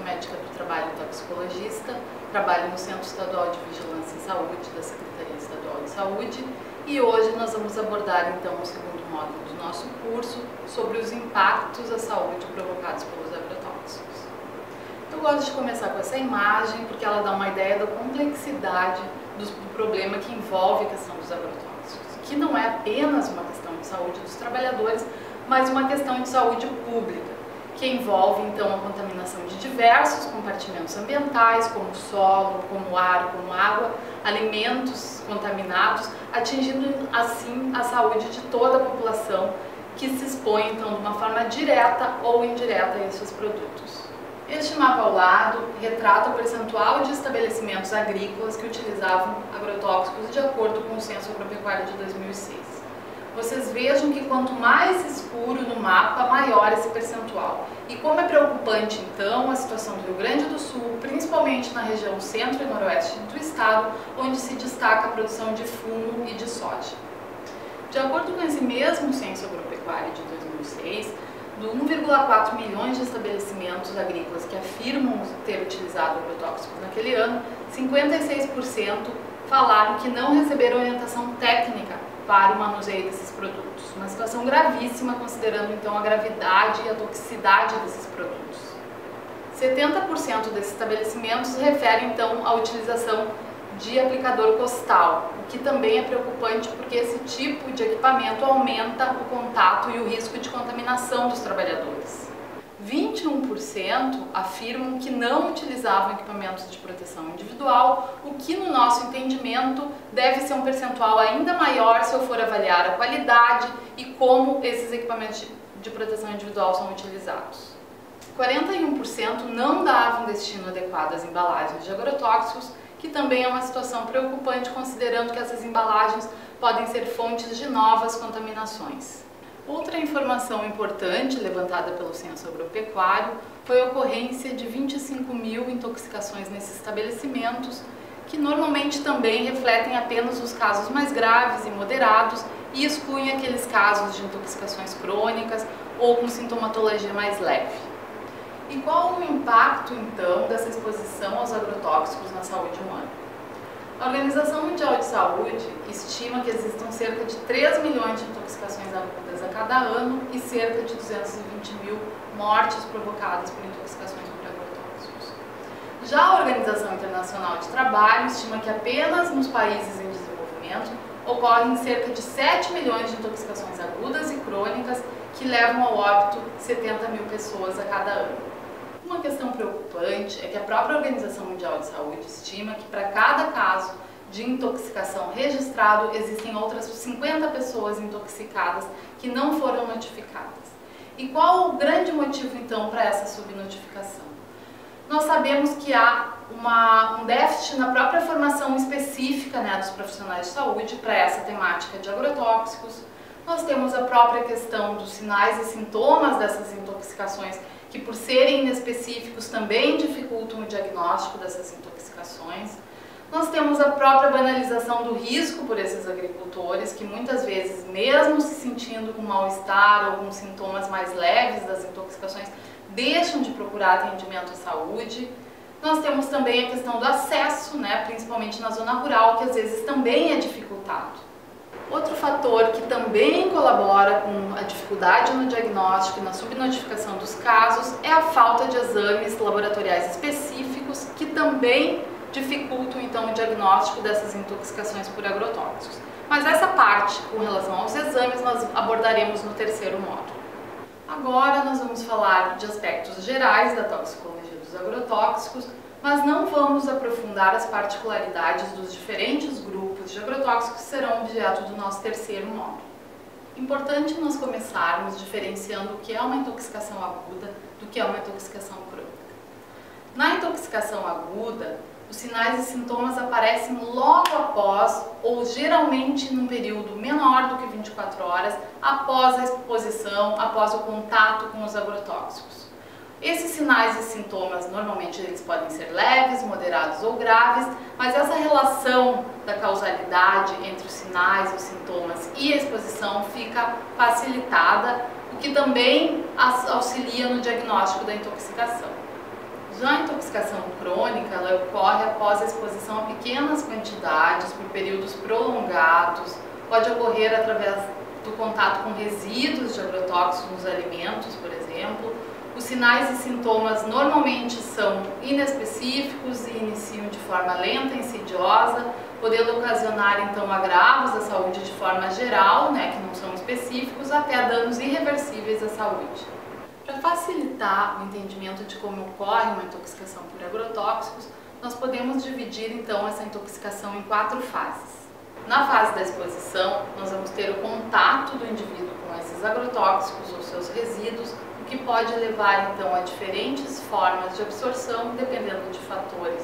médica do trabalho e toxicologista, trabalho no Centro Estadual de Vigilância em Saúde da Secretaria Estadual de Saúde e hoje nós vamos abordar então o segundo módulo do nosso curso sobre os impactos à saúde provocados pelos agrotóxicos. Eu gosto de começar com essa imagem porque ela dá uma ideia da complexidade do problema que envolve a questão dos agrotóxicos, que não é apenas uma questão de saúde dos trabalhadores, mas uma questão de saúde pública, que envolve então a contaminação de diversos compartimentos ambientais, como solo, como ar, como água, alimentos contaminados, atingindo assim a saúde de toda a população que se expõe então de uma forma direta ou indireta a esses produtos. Este mapa ao lado retrata o percentual de estabelecimentos agrícolas que utilizavam agrotóxicos de acordo com o Censo Agropecuário de 2006. Vocês vejam que quanto mais escuro no mapa, maior esse percentual. E como é preocupante então a situação do Rio Grande do Sul, principalmente na região centro e noroeste do estado, onde se destaca a produção de fumo e de soja. De acordo com esse mesmo Censo Agropecuário de 2006, do 1,4 milhões de estabelecimentos agrícolas que afirmam ter utilizado agrotóxicos naquele ano, 56% falaram que não receberam orientação técnica para o manuseio desses produtos. Uma situação gravíssima, considerando então a gravidade e a toxicidade desses produtos. 70% desses estabelecimentos referem então à utilização de aplicador costal, o que também é preocupante porque esse tipo de equipamento aumenta o contato e o risco de contaminação dos trabalhadores. 21% afirmam que não utilizavam equipamentos de proteção individual, o que no nosso entendimento deve ser um percentual ainda maior se eu for avaliar a qualidade e como esses equipamentos de proteção individual são utilizados. 41% não davam destino adequado às embalagens de agrotóxicos, que também é uma situação preocupante considerando que essas embalagens podem ser fontes de novas contaminações. Outra informação importante levantada pelo Censo Agropecuário foi a ocorrência de 25 mil intoxicações nesses estabelecimentos, que normalmente também refletem apenas os casos mais graves e moderados e excluem aqueles casos de intoxicações crônicas ou com sintomatologia mais leve. E qual o impacto, então, dessa exposição aos agrotóxicos na saúde humana? A Organização Mundial de Saúde estima que existam cerca de 3 milhões de intoxicações agudas a cada ano e cerca de 220 mil mortes provocadas por intoxicações por agrotóxicos. Já a Organização Internacional de Trabalho estima que apenas nos países em desenvolvimento ocorrem cerca de 7 milhões de intoxicações agudas e crônicas que levam ao óbito 70 mil pessoas a cada ano. Uma questão preocupante é que a própria Organização Mundial de Saúde estima que para cada caso de intoxicação registrado existem outras 50 pessoas intoxicadas que não foram notificadas. E qual o grande motivo então para essa subnotificação? Nós sabemos que há um déficit na própria formação específica dos profissionais de saúde para essa temática de agrotóxicos. Nós temos a própria questão dos sinais e sintomas dessas intoxicações que por serem inespecíficos também dificultam o diagnóstico dessas intoxicações. Nós temos a própria banalização do risco por esses agricultores, que muitas vezes, mesmo se sentindo com mal-estar ou com sintomas mais leves das intoxicações, deixam de procurar atendimento à saúde. Nós temos também a questão do acesso, principalmente na zona rural, que às vezes também é dificultado. Outro fator que também colabora com a dificuldade no diagnóstico e na subnotificação dos casos é a falta de exames laboratoriais específicos que também dificultam então o diagnóstico dessas intoxicações por agrotóxicos. Mas essa parte com relação aos exames nós abordaremos no terceiro módulo. Agora nós vamos falar de aspectos gerais da toxicologia dos agrotóxicos, mas não vamos aprofundar as particularidades dos diferentes grupos de agrotóxicos que serão objeto do nosso terceiro módulo. Importante nós começarmos diferenciando o que é uma intoxicação aguda do que é uma intoxicação crônica. Na intoxicação aguda, os sinais e sintomas aparecem logo após ou geralmente num período menor do que 24 horas após a exposição, após o contato com os agrotóxicos. Esses sinais e sintomas, normalmente eles podem ser leves, moderados ou graves, mas essa relação da causalidade entre os sinais, os sintomas e a exposição fica facilitada, o que também auxilia no diagnóstico da intoxicação. Já a intoxicação crônica, ela ocorre após a exposição a pequenas quantidades por períodos prolongados, pode ocorrer através do contato com resíduos de agrotóxicos nos alimentos, por exemplo. Os sinais e sintomas normalmente são inespecíficos e iniciam de forma lenta e insidiosa, podendo ocasionar então agravos à saúde de forma geral, que não são específicos, até danos irreversíveis à saúde. Para facilitar o entendimento de como ocorre uma intoxicação por agrotóxicos, nós podemos dividir então essa intoxicação em 4 fases. Na fase da exposição, nós vamos ter o contato do indivíduo com esses agrotóxicos ou seus resíduos, o que pode levar então a diferentes formas de absorção, dependendo de fatores,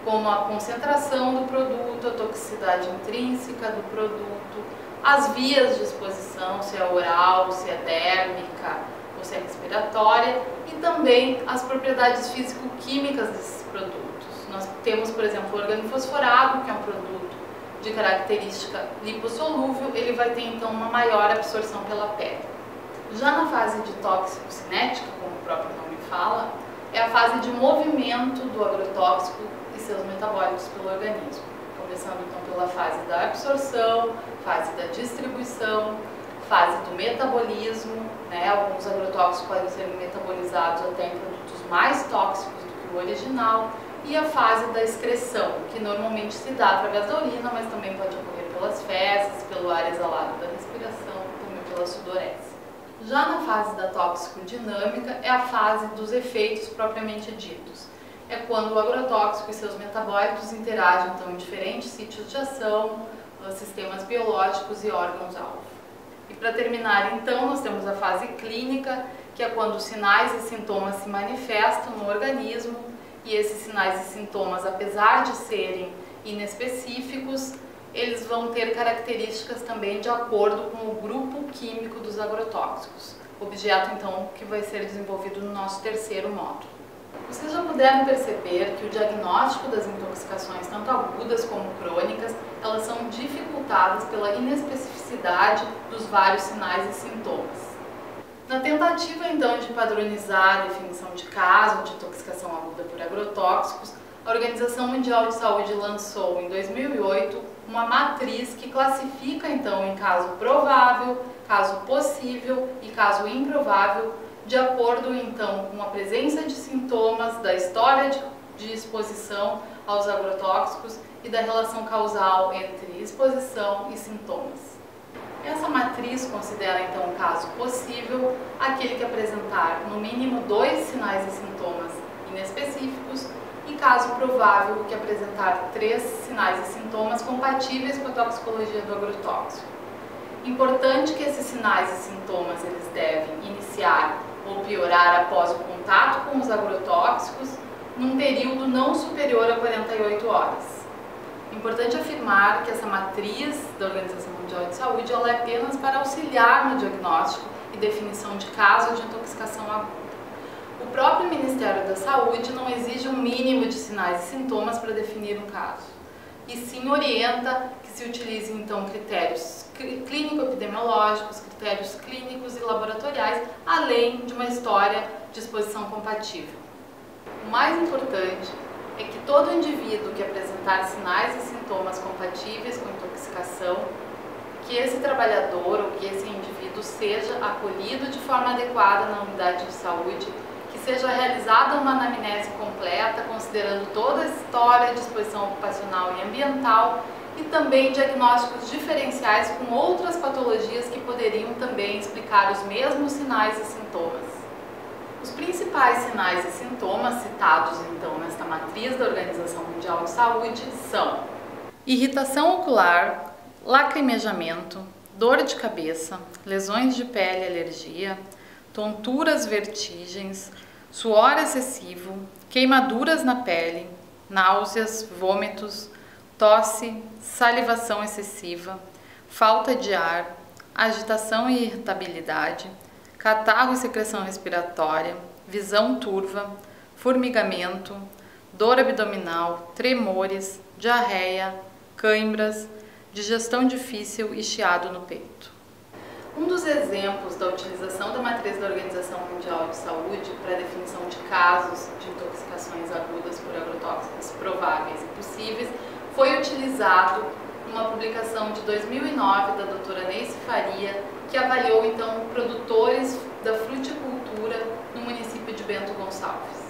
como a concentração do produto, a toxicidade intrínseca do produto, as vias de exposição, se é oral, se é dérmica ou se é respiratória, e também as propriedades físico-químicas desses produtos. Nós temos, por exemplo, o organofosforado, que é um produto de característica lipossolúvel, ele vai ter então uma maior absorção pela pele. Já na fase de tóxico-cinética, como o próprio nome fala, é a fase de movimento do agrotóxico e seus metabólitos pelo organismo. Começando então pela fase da absorção, fase da distribuição, fase do metabolismo, alguns agrotóxicos podem ser metabolizados até em produtos mais tóxicos do que o original, e a fase da excreção, que normalmente se dá através da urina, mas também pode ocorrer pelas fezes, pelo ar exalado da respiração, também pela sudorese. Já na fase da tóxico-dinâmica é a fase dos efeitos propriamente ditos. É quando o agrotóxico e seus metabólitos interagem então em diferentes sítios de ação, sistemas biológicos e órgãos-alvo. E para terminar então, nós temos a fase clínica, que é quando os sinais e sintomas se manifestam no organismo, e esses sinais e sintomas, apesar de serem inespecíficos, eles vão ter características também de acordo com o grupo químico dos agrotóxicos, objeto então que vai ser desenvolvido no nosso terceiro módulo. Vocês já puderam perceber que o diagnóstico das intoxicações, tanto agudas como crônicas, elas são dificultadas pela inespecificidade dos vários sinais e sintomas. Na tentativa então de padronizar a definição de caso de intoxicação aguda por agrotóxicos, a Organização Mundial de Saúde lançou em 2008 uma matriz que classifica então em caso provável, caso possível e caso improvável, de acordo então com a presença de sintomas, da história de exposição aos agrotóxicos e da relação causal entre exposição e sintomas. Essa matriz considera então o caso possível aquele que apresentar no mínimo 2 sinais e sintomas inespecíficos e caso provável que apresentar 3 sinais e sintomas compatíveis com a toxicologia do agrotóxico. Importante que esses sinais e sintomas eles devem iniciar ou piorar após o contato com os agrotóxicos num período não superior a 48 horas. Importante afirmar que essa matriz da Organização Mundial de Saúde ela é apenas para auxiliar no diagnóstico e definição de caso de intoxicação aguda. O próprio Ministério da Saúde não exige um mínimo de sinais e sintomas para definir um caso, e sim orienta que se utilizem então critérios clínico-epidemiológicos, critérios clínicos e laboratoriais, além de uma história de exposição compatível. O mais importante é que todo indivíduo que apresentar sinais e sintomas compatíveis com intoxicação, que esse trabalhador ou que esse indivíduo seja acolhido de forma adequada na unidade de saúde, que seja realizada uma anamnese completa, considerando toda a história de exposição ocupacional e ambiental, e também diagnósticos diferenciais com outras patologias que poderiam também explicar os mesmos sinais e sintomas. Os principais sinais e sintomas citados então nesta matriz da Organização Mundial de Saúde são irritação ocular, lacrimejamento, dor de cabeça, lesões de pele e alergia, tonturas, vertigens, suor excessivo, queimaduras na pele, náuseas, vômitos, tosse, salivação excessiva, falta de ar, agitação e irritabilidade, catarro e secreção respiratória, visão turva, formigamento, dor abdominal, tremores, diarreia, cãibras, digestão difícil e chiado no peito. Um dos exemplos da utilização da matriz da Organização Mundial de Saúde para a definição de casos de intoxicações agudas por agrotóxicos prováveis e possíveis foi utilizado numa publicação de 2009 da doutora Neice Faria, que avaliou então produtores da fruticultura no município de Bento Gonçalves.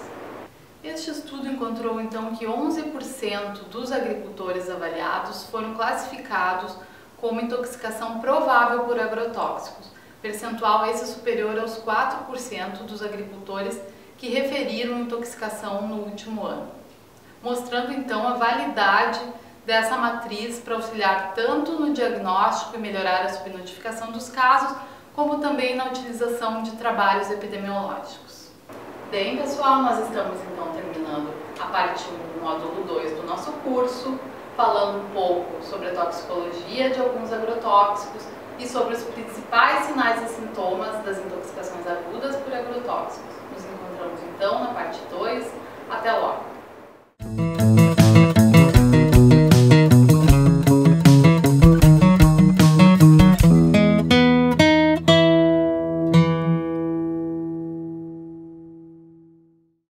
Este estudo encontrou então que 11% dos agricultores avaliados foram classificados como intoxicação provável por agrotóxicos, percentual esse superior aos 4% dos agricultores que referiram intoxicação no último ano, mostrando então a validade dessa matriz para auxiliar tanto no diagnóstico e melhorar a subnotificação dos casos, como também na utilização de trabalhos epidemiológicos. Bem, pessoal, nós estamos então terminando a parte 1 do módulo 2 do nosso curso, falando um pouco sobre a toxicologia de alguns agrotóxicos e sobre os principais sinais e sintomas das intoxicações agudas por agrotóxicos.